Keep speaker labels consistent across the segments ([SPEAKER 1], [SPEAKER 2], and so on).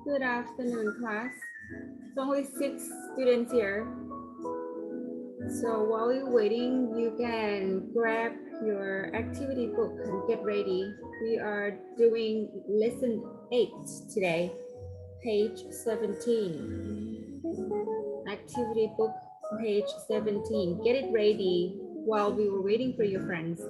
[SPEAKER 1] Good afternoon, class. It's only 6 students here. So while you're waiting, you can grab your activity book and get ready. We are doing lesson 8 today, page 17. Activity book, page 17. Get it ready while we were waiting for your friends.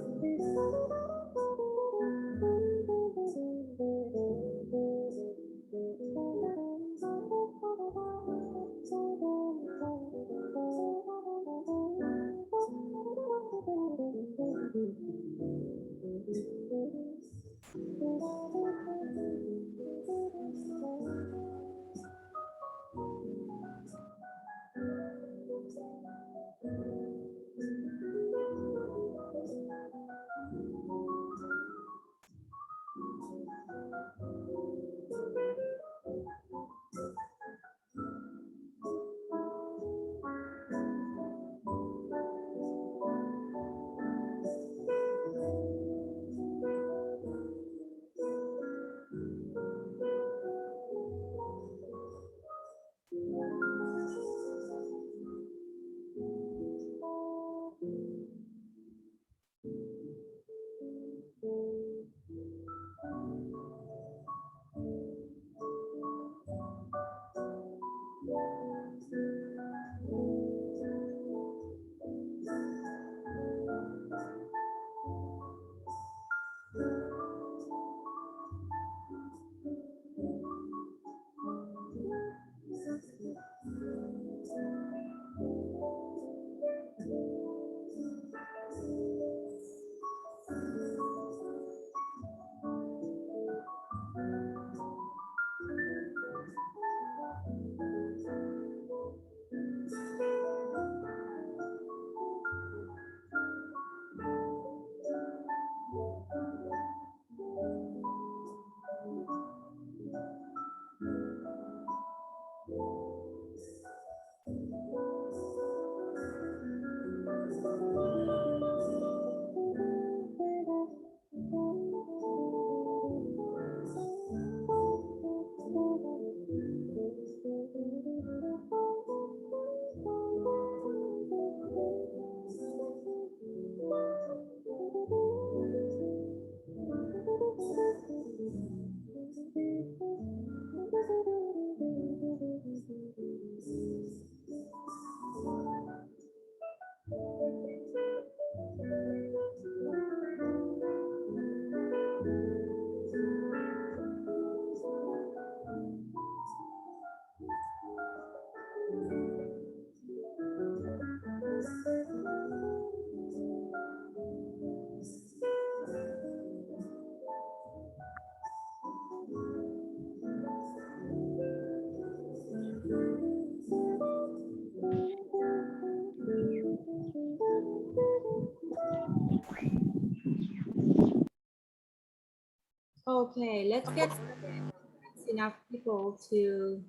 [SPEAKER 1] Okay, let's get started. That's enough people to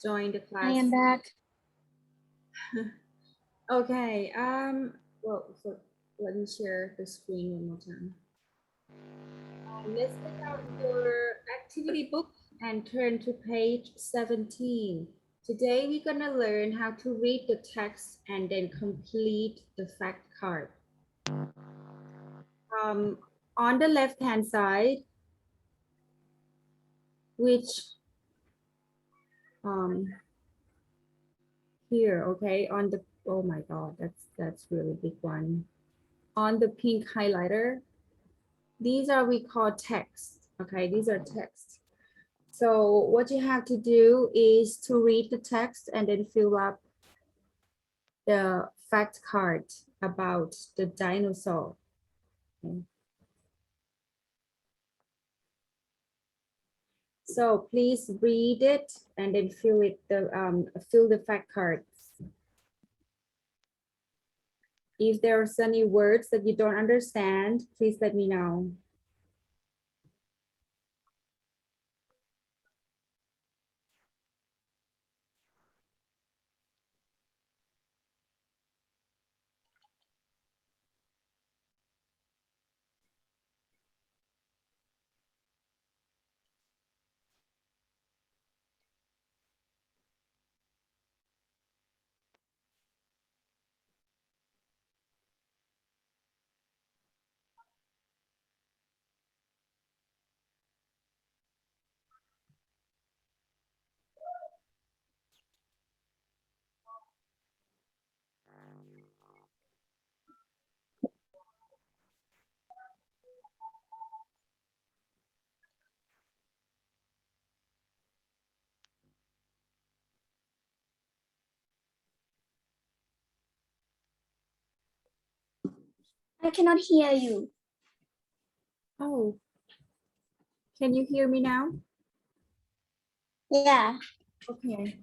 [SPEAKER 1] join the
[SPEAKER 2] I
[SPEAKER 1] class.
[SPEAKER 2] am back.
[SPEAKER 1] Okay, well, so let me share the screen one more time. Let's take out your activity book and turn to page 17. Today we're gonna learn how to read the text and then complete the fact card. On the left-hand side, which here, okay, on the, oh my God, that's really big one. On the pink highlighter, these are we call text, okay, these are text. So what you have to do is to read the text and then fill up the fact card about the dinosaur. Okay. So please read it and then fill the fact card. If there's any words that you don't understand, please let me know.
[SPEAKER 2] I cannot hear you.
[SPEAKER 1] Oh, can you hear me now?
[SPEAKER 2] Yeah.
[SPEAKER 1] Okay.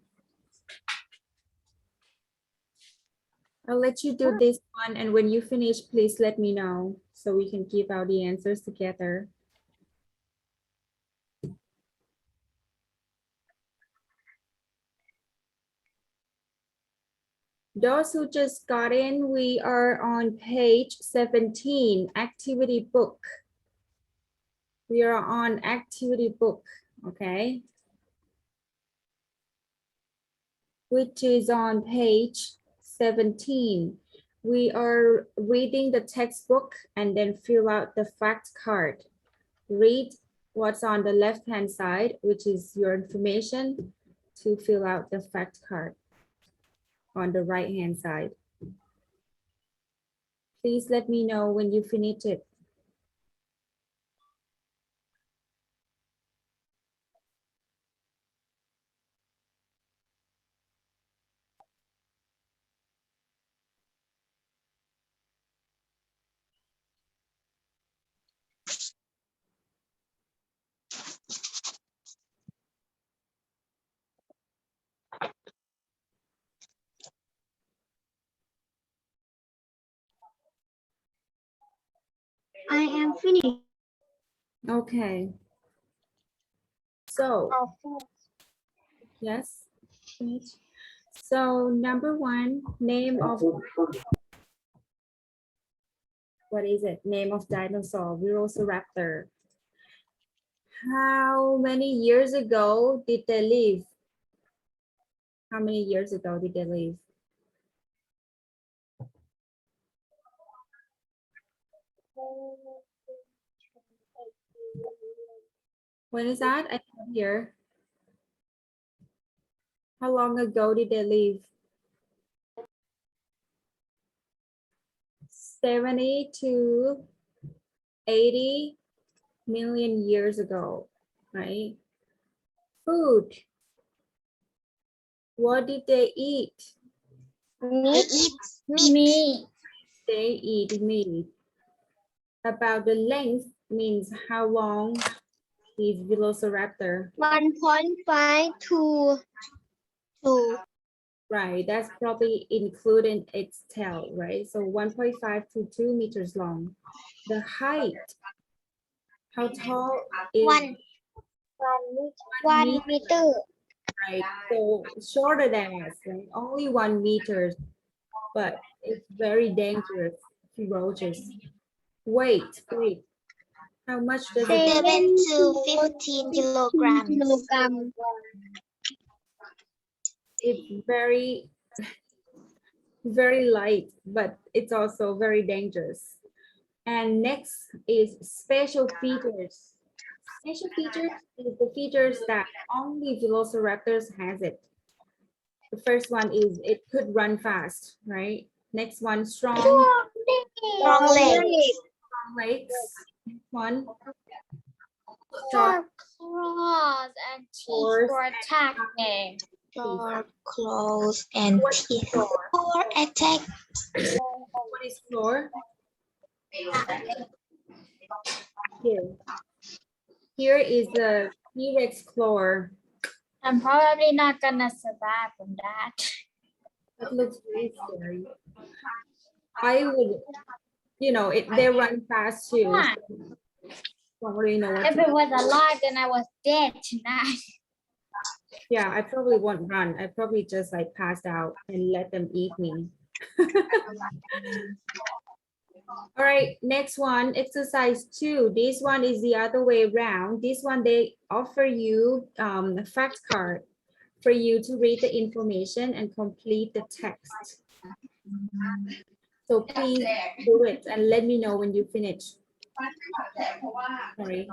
[SPEAKER 1] I'll let you do this one, and when you finish, please let me know so we can give out the answers together. Those who just got in, we are on page 17, activity book. We are on activity book, okay? Which is on page 17. We are reading the textbook and then fill out the fact card. Read what's on the left-hand side, which is your information, to fill out the fact card on the right-hand side. Please let me know when you finish it.
[SPEAKER 2] I am finished.
[SPEAKER 1] Okay. So, yes. So number one, name of, what is it? Name of dinosaur, Velociraptor. How many years ago did they live? How many years ago did they live? When is that? I can't hear. How long ago did they live? 70 to 80 million years ago, right? Food. What did they eat?
[SPEAKER 2] Meat. Meat.
[SPEAKER 1] They eat meat. About the length means how long is Velociraptor?
[SPEAKER 2] 1.5 to 2.
[SPEAKER 1] Right, that's probably including its tail, right? So 1.5 to 2 meters long. The height. How tall is
[SPEAKER 2] 1 meter.
[SPEAKER 1] right? So shorter than us, like only 1 meter, but it's very dangerous, ferocious. Wait. How much does it?
[SPEAKER 2] 7 to 15 kilograms.
[SPEAKER 1] It's very, very light, but it's also very dangerous. And next is special features. Special features is the features that only Velociraptors has it. The first one is it could run fast, right? Next one, strong
[SPEAKER 2] legs.
[SPEAKER 1] legs. Next one,
[SPEAKER 2] Short claws and teeth
[SPEAKER 1] Horse.
[SPEAKER 2] for attacking. Short claws and teeth for attack.
[SPEAKER 1] what is floor? Here is the T-Rex claw.
[SPEAKER 2] I'm probably not gonna survive from that.
[SPEAKER 1] That looks very scary. I would, they run fast too. So don't really know what
[SPEAKER 2] If
[SPEAKER 1] to
[SPEAKER 2] it
[SPEAKER 1] do.
[SPEAKER 2] was alive, then I was dead tonight.
[SPEAKER 1] Yeah, I probably won't run. I probably just like passed out and let them eat me. All right, next one, exercise 2. This one is the other way around. This one, they offer you a fact card for you to read the information and complete the text. So please do it and let me know when you finish. Sorry.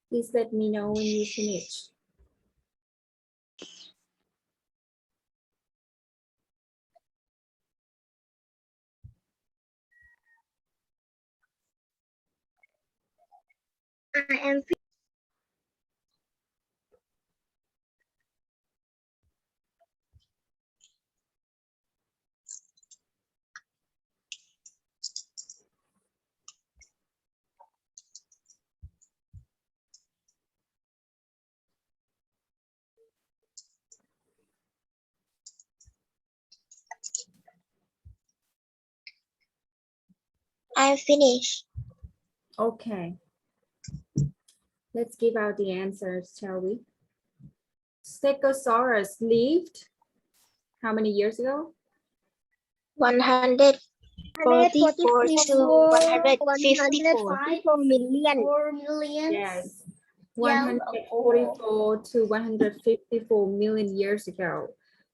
[SPEAKER 1] Please let me know when you finish.
[SPEAKER 2] I'm finished.
[SPEAKER 1] Okay. Let's give out the answers, shall we? Stegosaurus lived how many years ago?
[SPEAKER 2] 144 to 154 million.
[SPEAKER 1] Yes. 144 to 154 million years ago.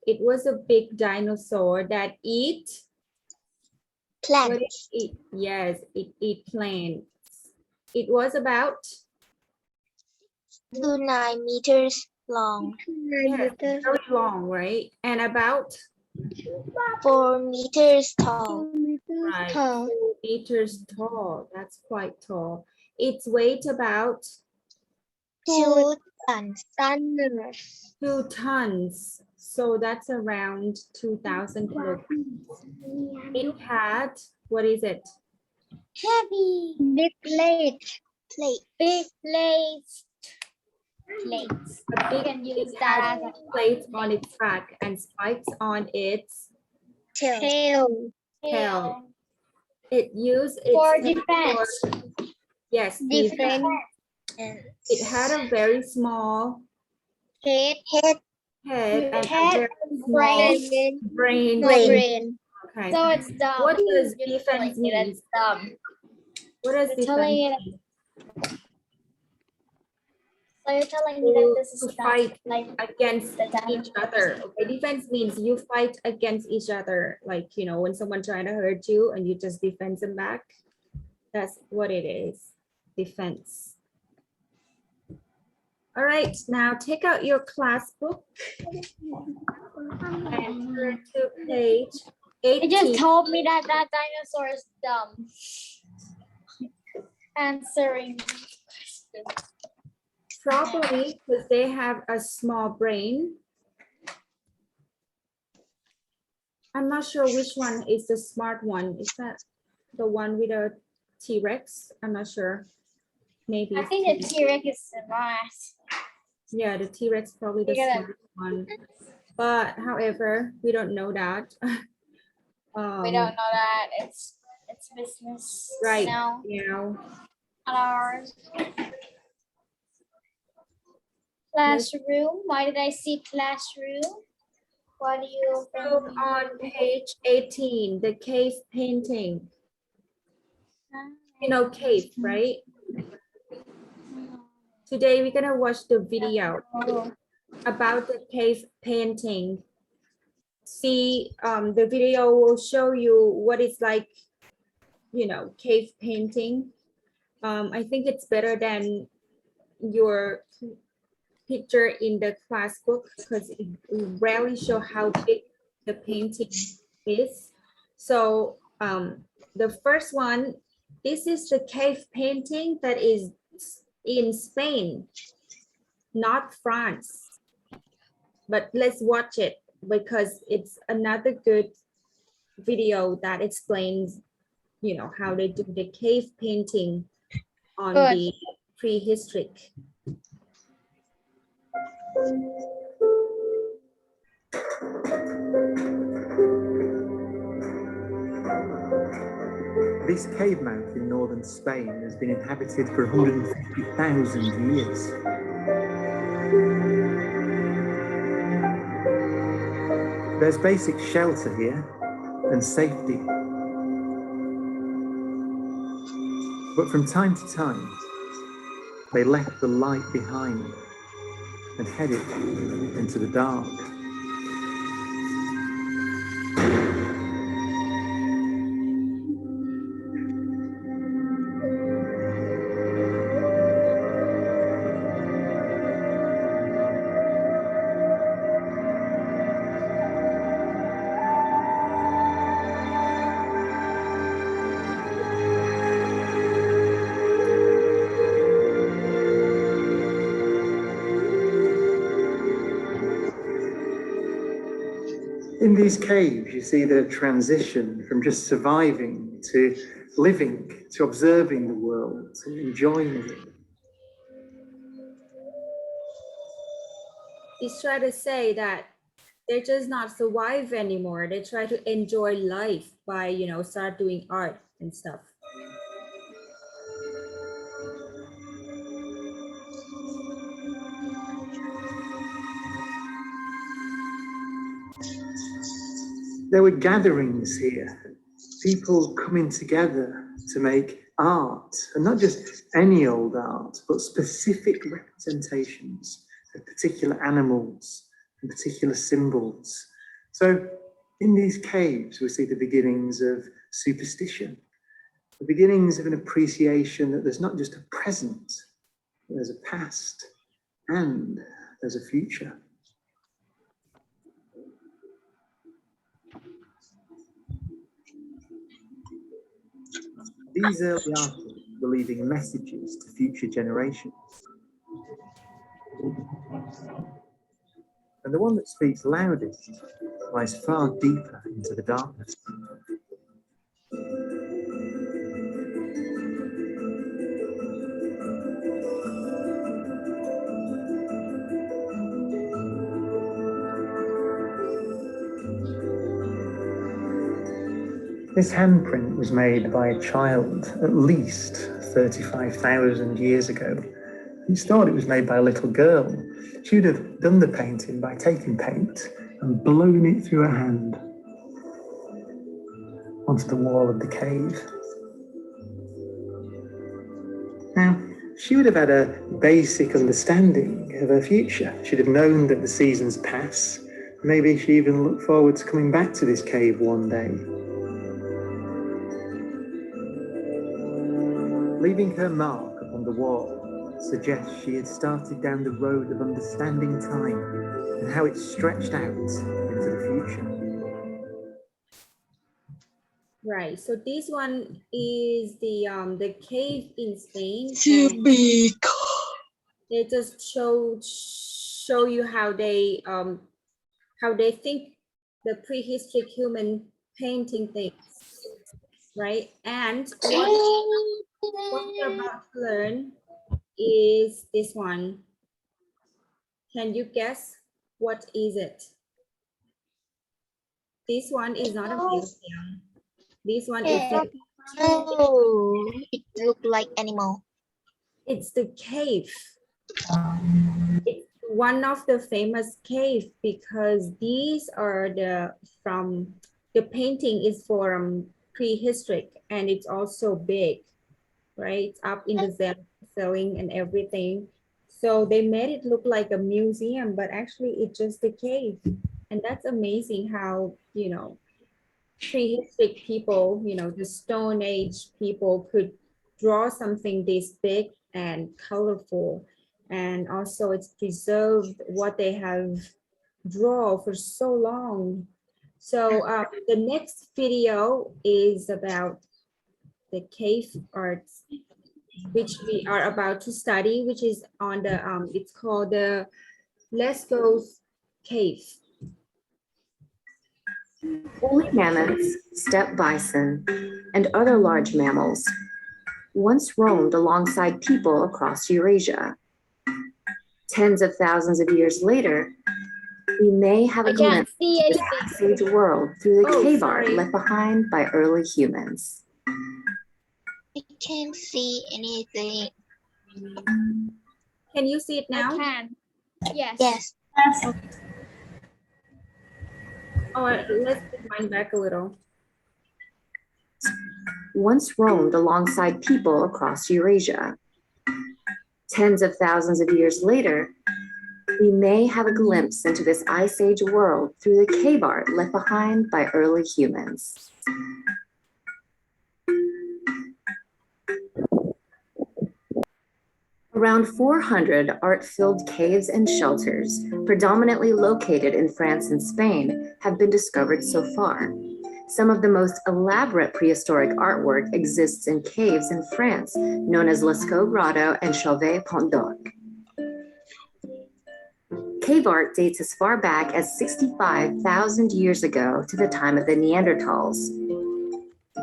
[SPEAKER 1] It was a big dinosaur that eat. What did
[SPEAKER 3] Plants.
[SPEAKER 1] it eat? Yes, it eat plants. It was about
[SPEAKER 3] 9 meters long.
[SPEAKER 1] yes, very long, right? And about
[SPEAKER 3] 4 meters tall.
[SPEAKER 1] right, 4 meters tall. That's quite tall. Its weight about
[SPEAKER 3] 2 tons.
[SPEAKER 1] 2 tons. So that's around 2,000 kilograms. It had, what is it?
[SPEAKER 3] Heavy.
[SPEAKER 2] Big plates.
[SPEAKER 3] Plate.
[SPEAKER 2] Big plates. Plates.
[SPEAKER 1] A
[SPEAKER 2] You
[SPEAKER 1] big
[SPEAKER 2] can use
[SPEAKER 1] it
[SPEAKER 2] that
[SPEAKER 1] had
[SPEAKER 2] as a
[SPEAKER 1] plates on its back and spikes on its
[SPEAKER 3] Tail.
[SPEAKER 2] tail.
[SPEAKER 1] tail. It used its
[SPEAKER 2] For
[SPEAKER 1] tail
[SPEAKER 2] defense.
[SPEAKER 1] yes,
[SPEAKER 2] Defense.
[SPEAKER 3] And
[SPEAKER 1] it had a very small
[SPEAKER 2] Head.
[SPEAKER 3] head.
[SPEAKER 1] head and a
[SPEAKER 2] Head.
[SPEAKER 1] very small
[SPEAKER 2] Brain.
[SPEAKER 1] brain.
[SPEAKER 2] No brain.
[SPEAKER 1] Okay.
[SPEAKER 2] So it's dumb.
[SPEAKER 1] What does
[SPEAKER 2] You're
[SPEAKER 1] defense
[SPEAKER 2] telling it
[SPEAKER 1] mean?
[SPEAKER 2] it's dumb.
[SPEAKER 1] What does
[SPEAKER 2] You're
[SPEAKER 1] defense
[SPEAKER 2] telling it-
[SPEAKER 1] mean?
[SPEAKER 2] So you're telling me that this is
[SPEAKER 1] To
[SPEAKER 2] dumb.
[SPEAKER 1] fight
[SPEAKER 2] Like
[SPEAKER 1] against
[SPEAKER 2] the dumb.
[SPEAKER 1] each other. Okay, defense means you fight against each other. Like, you know, when someone trying to hurt you and you just defend them back. That's what it is. Defense. All right, now take out your class book and turn to page
[SPEAKER 2] It
[SPEAKER 1] 18.
[SPEAKER 2] just told me that that dinosaur is dumb. Answering questions.
[SPEAKER 1] Probably because they have a small brain. I'm not sure which one is the smart one. Is that the one with a T-Rex? I'm not sure. Maybe.
[SPEAKER 2] I
[SPEAKER 1] it's
[SPEAKER 2] think the
[SPEAKER 1] T-Rex.
[SPEAKER 2] T-Rex is smart.
[SPEAKER 1] Yeah, the T-Rex probably the
[SPEAKER 2] You gotta-
[SPEAKER 1] smart one. But however, we don't know that.
[SPEAKER 2] We don't know that it's business.
[SPEAKER 1] Right.
[SPEAKER 2] Now,
[SPEAKER 1] Yeah.
[SPEAKER 2] not ours. Classroom. Why did I see classroom? What do you
[SPEAKER 1] Look on page 18, the cave painting. You know cave, right? Today we're gonna watch the video about the cave painting. See, the video will show you what it's like, you know, cave painting. I think it's better than your picture in the class book because it rarely show how big the painting is. So the first one, this is the cave painting that is in Spain, not France. But let's watch it because it's another good video that explains, you know, how they do the cave painting on
[SPEAKER 2] Good.
[SPEAKER 1] the prehistoric.
[SPEAKER 4] This cave mouth in northern Spain has been inhabited for 150,000 years. There's basic shelter here and safety. But from time to time, they left the light behind and headed into the dark. In these caves, you see the transition from just surviving to living, to observing the world, to enjoying it.
[SPEAKER 1] He's trying to say that they're just not survive anymore. They try to enjoy life by, you know, start doing art and stuff.
[SPEAKER 4] There were gatherings here, people coming together to make art, and not just any old art, but specific representations of particular animals and particular symbols So in these caves, we see the beginnings of superstition, the beginnings of an appreciation that there's not just a present, there's a past and there's a future. These early artists were leaving messages to future generations. And the one that speaks loudest lies far deeper into the darkness. This handprint was made by a child at least 35,000 years ago. It's thought it was made by a little girl. She would have done the painting by taking paint and blown it through her hand onto the wall of the cave. Now, she would have had a basic understanding of her future. She'd have known that the seasons pass. Maybe she even looked forward to coming back to this cave one day. Leaving her mark upon the wall suggests she had started down the road of understanding time and how it stretched out into the future.
[SPEAKER 1] Right. So this one is the cave in Spain.
[SPEAKER 3] Too big.
[SPEAKER 1] They just show you how they think the prehistoric human painting things, right? And what you're about to learn is this one. Can you guess what is it? This one is not a museum. This one is
[SPEAKER 3] Oh, it looked like animal.
[SPEAKER 1] it's the cave. It's one of the famous cave because these are the painting is from prehistoric and it's also big, right? It's up in the ceiling and everything. So they made it look like a museum, but actually it's just a cave. And that's amazing how, you know, prehistoric people, you know, the Stone Age people could draw something this big and colorful. And also it's preserved what they have drawn for so long. So the next video is about the cave arts, which we are about to study, which is on the, it's called the Lascaux Cave.
[SPEAKER 5] Woolly mammoths, steppe bison, and other large mammals once roamed alongside people across Eurasia. Tens of thousands of years later, we may have a
[SPEAKER 2] I can't
[SPEAKER 5] glimpse
[SPEAKER 2] see
[SPEAKER 5] of the
[SPEAKER 2] anything.
[SPEAKER 5] Ice Age world through the cave art
[SPEAKER 1] sorry.
[SPEAKER 5] left behind by early humans.
[SPEAKER 3] I can't see anything.
[SPEAKER 1] Can you see it
[SPEAKER 2] I
[SPEAKER 1] now?
[SPEAKER 2] can. Yes.
[SPEAKER 3] Yes.
[SPEAKER 1] Oh, let's put mine back a little.
[SPEAKER 5] Once roamed alongside people across Eurasia. Tens of thousands of years later, we may have a glimpse into this Ice Age world through the cave art left behind by early humans. Around 400 art-filled caves and shelters, predominantly located in France and Spain, have been discovered so far. Some of the most elaborate prehistoric artwork exists in caves in France, known as Lascaux Grotto and Chauvet Pont d'Arc. Cave art dates as far back as 65,000 years ago to the time of the Neanderthals.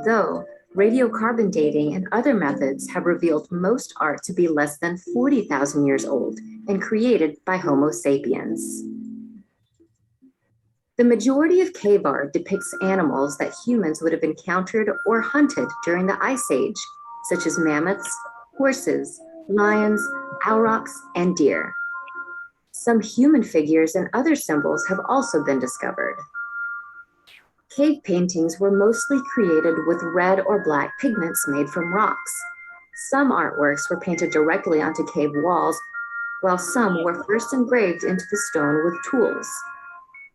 [SPEAKER 5] Though radiocarbon dating and other methods have revealed most art to be less than 40,000 years old and created by Homo sapiens. The majority of cave art depicts animals that humans would have encountered or hunted during the Ice Age, such as mammoths, horses, lions, aurochs, and deer. Some human figures and other symbols have also been discovered. Cave paintings were mostly created with red or black pigments made from rocks. Some artworks were painted directly onto cave walls, while some were first engraved into the stone with tools.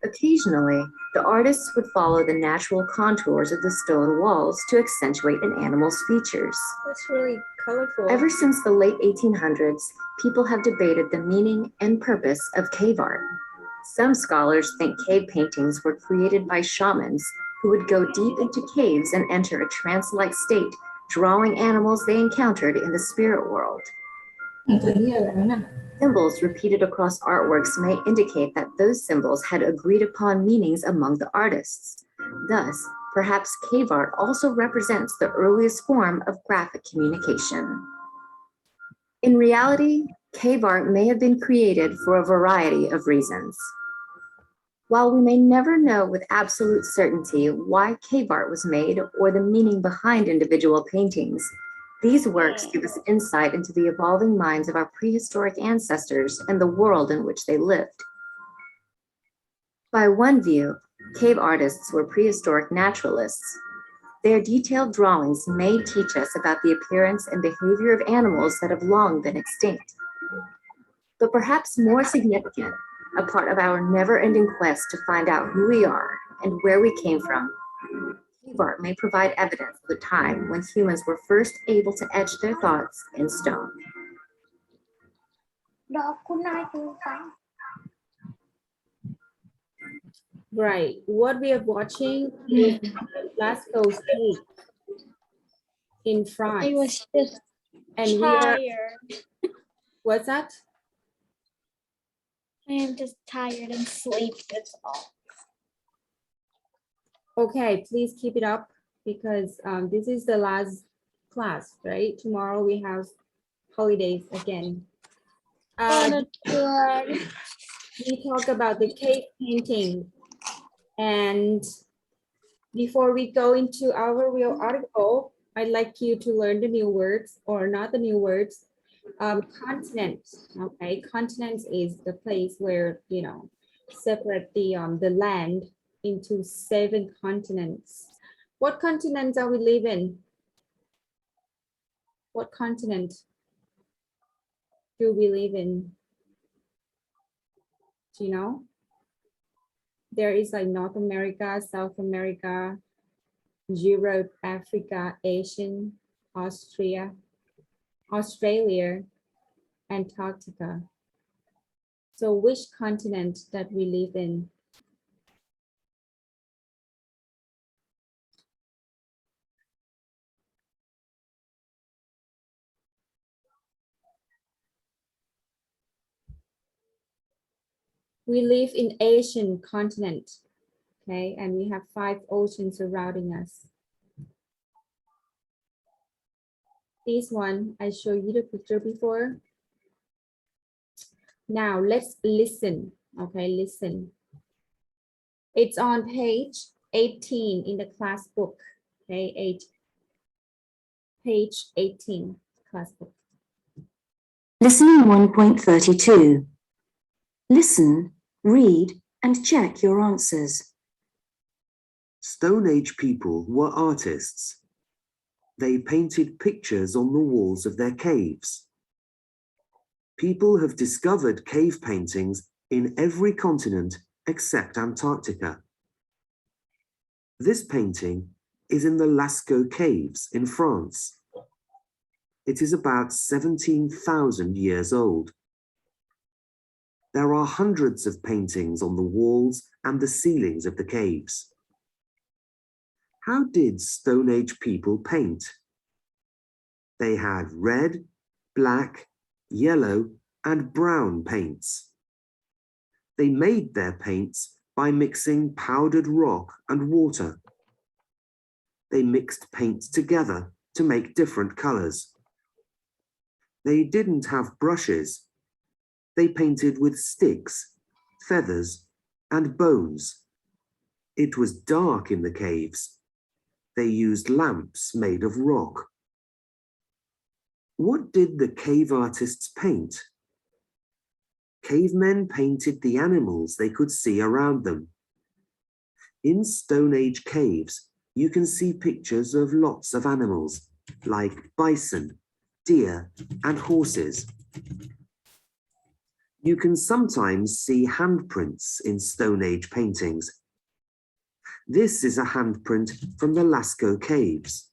[SPEAKER 5] Occasionally, the artists would follow the natural contours of the stone walls to accentuate an animal's features.
[SPEAKER 1] That's really colorful.
[SPEAKER 5] Ever since the late 1800s, people have debated the meaning and purpose of cave art. Some scholars think cave paintings were created by shamans who would go deep into caves and enter a trance-like state, drawing animals they encountered in the spirit world. Symbols repeated across artworks may indicate that those symbols had agreed upon meanings among the artists. Thus, perhaps cave art also represents the earliest form of graphic communication. In reality, cave art may have been created for a variety of reasons. While we may never know with absolute certainty why cave art was made or the meaning behind individual paintings, these works give us insight into the evolving minds of our prehistoric ancestors and the world in which they lived. By one view, cave artists were prehistoric naturalists. Their detailed drawings may teach us about the appearance and behavior of animals that have long been extinct. But perhaps more significant, a part of our never-ending quest to find out who we are and where we came from, cave art may provide evidence of the time when humans were first able to etch their thoughts in stone.
[SPEAKER 1] Right. What we are watching is Lascaux Cave in France.
[SPEAKER 2] I was just
[SPEAKER 1] And we are,
[SPEAKER 2] tired.
[SPEAKER 1] what's that?
[SPEAKER 2] I am just tired and sleep. That's all.
[SPEAKER 1] Okay, please keep it up because this is the last class, right? Tomorrow we have holidays again. We talk about the cave painting. And before we go into our real article, I'd like you to learn the new words, or not the new words. Continent, okay? Continent is the place where, you know, separate the land into 7 continents. What continents are we living? What continent do we live in? Do you know? There is like North America, South America, Europe, Africa, Asian, Australia, Antarctica. So which continent that we live in? We live in Asian continent, okay? And we have 5 oceans surrounding us. This one, I showed you the picture before. Now let's listen, okay, listen. It's on page 18 in the class book, okay, page 18, class book.
[SPEAKER 5] Listening 1.32. Listen, read, and check your answers.
[SPEAKER 6] Stone Age people were artists. They painted pictures on the walls of their caves. People have discovered cave paintings in every continent except Antarctica. This painting is in the Lascaux Caves in France. It is about 17,000 years old. There are hundreds of paintings on the walls and the ceilings of the caves. How did Stone Age people paint? They had red, black, yellow, and brown paints. They made their paints by mixing powdered rock and water. They mixed paints together to make different colors. They didn't have brushes. They painted with sticks, feathers, and bones. It was dark in the caves. They used lamps made of rock. What did the cave artists paint? Cavemen painted the animals they could see around them. In Stone Age caves, you can see pictures of lots of animals, like bison, deer, and horses. You can sometimes see handprints in Stone Age paintings. This is a handprint from the Lascaux Caves.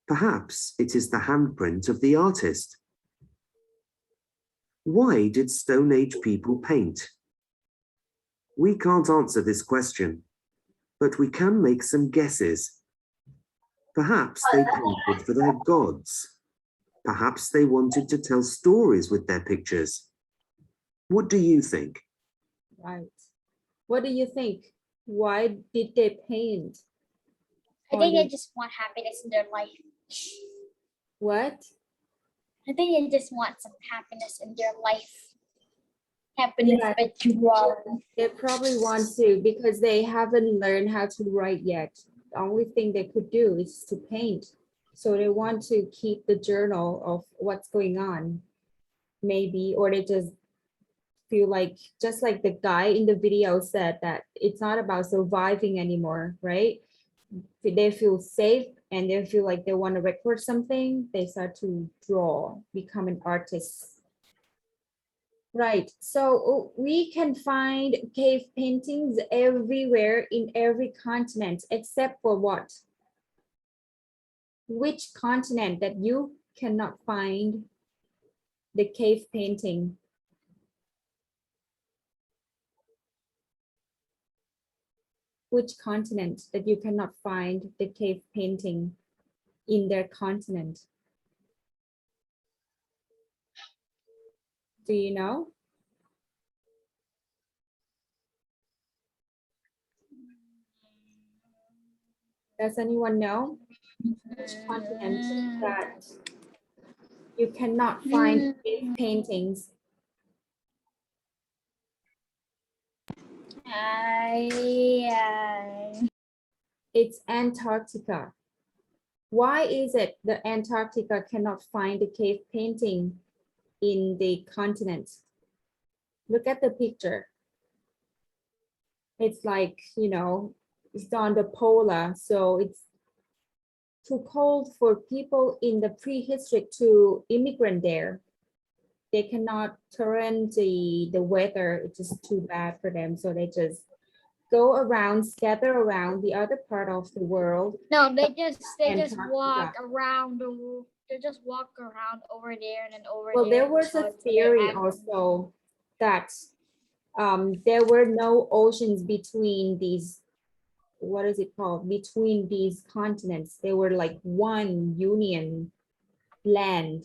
[SPEAKER 6] Perhaps it is the handprint of the artist. Why did Stone Age people paint? We can't answer this question, but we can make some guesses. Perhaps they painted for their gods. Perhaps they wanted to tell stories with their pictures. What do you think?
[SPEAKER 1] Right. What do you think? Why did they paint?
[SPEAKER 2] I think they just want happiness in their life.
[SPEAKER 1] What?
[SPEAKER 2] I think they just want some happiness in their life. Happiness
[SPEAKER 1] Yeah.
[SPEAKER 2] by drawing.
[SPEAKER 1] They probably want to because they haven't learned how to write yet. The only thing they could do is to paint. So they want to keep the journal of what's going on, maybe, or they just feel like, just like the guy in the video said, that it's not about surviving anymore, right? They feel safe and they feel like they want to record something. They start to draw, become an artist. Right, so we can find cave paintings everywhere in every continent, except for what? Which continent that you cannot find the cave painting? Which continent that you cannot find the cave painting in their continent? Do you know? Does anyone know which continent that you cannot find cave paintings? It's Antarctica. Why is it that Antarctica cannot find the cave painting in the continent? Look at the picture. It's like, you know, it's on the polar, so it's too cold for people in the prehistory to immigrate there. They cannot turn the weather, it's just too bad for them. So they just go around, scatter around the other part of the world.
[SPEAKER 2] No, they just walk
[SPEAKER 1] Antarctica.
[SPEAKER 2] around they just walk around over there and then over
[SPEAKER 1] Well,
[SPEAKER 2] there.
[SPEAKER 1] there was
[SPEAKER 2] so
[SPEAKER 1] a
[SPEAKER 2] it's their
[SPEAKER 1] theory
[SPEAKER 2] act-
[SPEAKER 1] also that there were no oceans between these, what is it called? Between these continents. They were like one union land.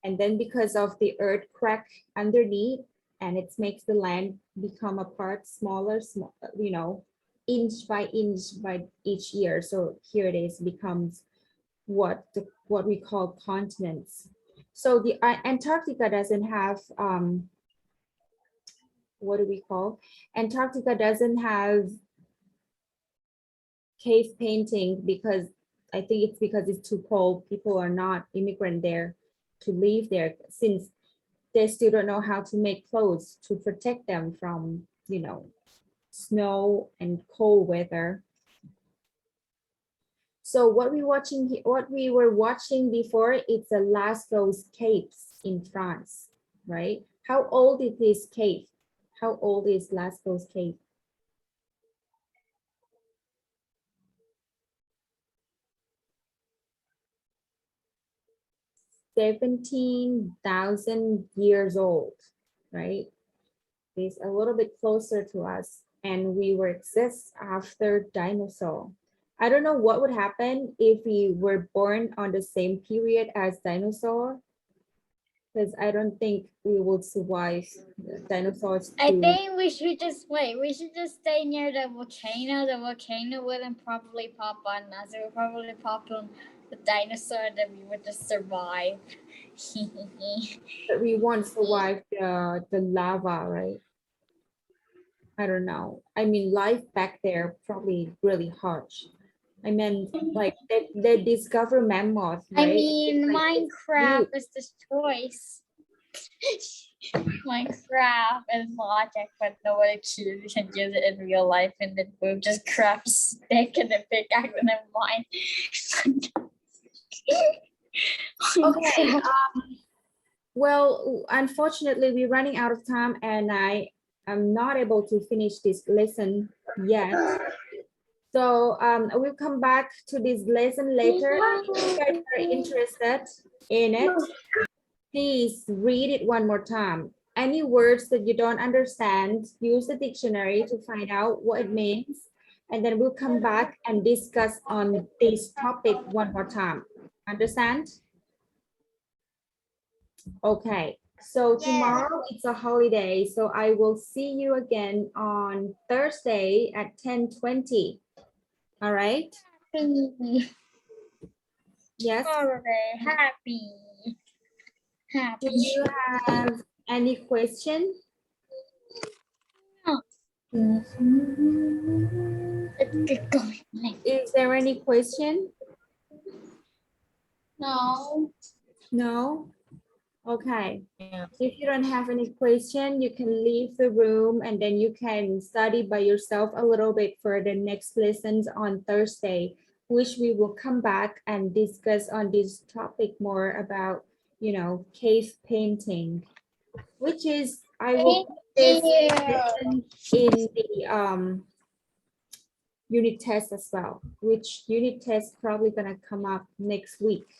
[SPEAKER 1] And then because of the earth crack underneath, and it makes the land become apart smaller, you know, inch by each year. So here it is, becomes what we call continents. So the Antarctica doesn't have what do we call? Antarctica doesn't have cave painting because I think it's because it's too cold. People are not immigrant there to live there, since they still don't know how to make clothes to protect them from, you know, snow and cold weather. So what we were watching before, it's the Lascaux caves in France, right? How old is this cave? How old is Lascaux cave? 17,000 years old, right? It's a little bit closer to us, and we were exist after dinosaur. I don't know what would happen if we were born on the same period as dinosaur, because I don't think we would survive dinosaurs.
[SPEAKER 2] I think we should just wait. We should just stay near the volcano. The volcano wouldn't probably pop on us. It would probably pop on the dinosaur, that we would just survive.
[SPEAKER 1] But we won't survive the lava, right? I don't know. I mean, life back there probably really harsh. I mean, like they discover mammoth, right?
[SPEAKER 2] I mean,
[SPEAKER 1] Like,
[SPEAKER 2] Minecraft is this choice. Minecraft is logic, but nobody can use it in real life, and then we just grab a stick and a pickaxe and then mine.
[SPEAKER 1] Okay, Well, unfortunately, we're running out of time and I am not able to finish this lesson yet. So we'll come back to this lesson later. If you guys are interested in it, please read it one more time. Any words that you don't understand, use the dictionary to find out what it means. And then we'll come back and discuss on this topic one more time. Understand? Okay, so tomorrow it's a holiday, so I will see you again on Thursday at 10:20. All right?
[SPEAKER 2] Happy.
[SPEAKER 1] Yes.
[SPEAKER 2] Holiday. Happy.
[SPEAKER 1] Do
[SPEAKER 2] Happy.
[SPEAKER 1] you have any question?
[SPEAKER 2] Let's get going.
[SPEAKER 1] Is there any question?
[SPEAKER 2] No.
[SPEAKER 1] No? Okay. If you don't have any question, you can leave the room and then you can study by yourself a little bit for the next lessons on Thursday, which we will come back and discuss on this topic more about, you know, cave painting, which is, I will put this lesson in the unit test as well, which unit test probably gonna come up next week,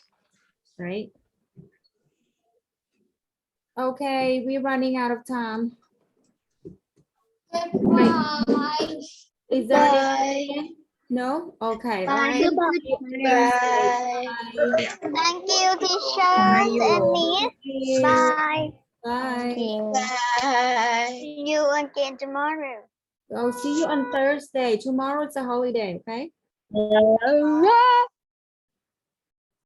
[SPEAKER 1] right? Okay, we're running out of time.
[SPEAKER 2] Bye.
[SPEAKER 1] Is there any
[SPEAKER 3] Bye.
[SPEAKER 1] question? No? Okay, all
[SPEAKER 3] Bye.
[SPEAKER 1] right.
[SPEAKER 3] Bye. Thank you, teachers and Miss. Bye.
[SPEAKER 1] Bye.
[SPEAKER 3] Bye. See you again tomorrow.
[SPEAKER 1] I'll see you on Thursday. Tomorrow it's a holiday, okay?
[SPEAKER 3] Bye.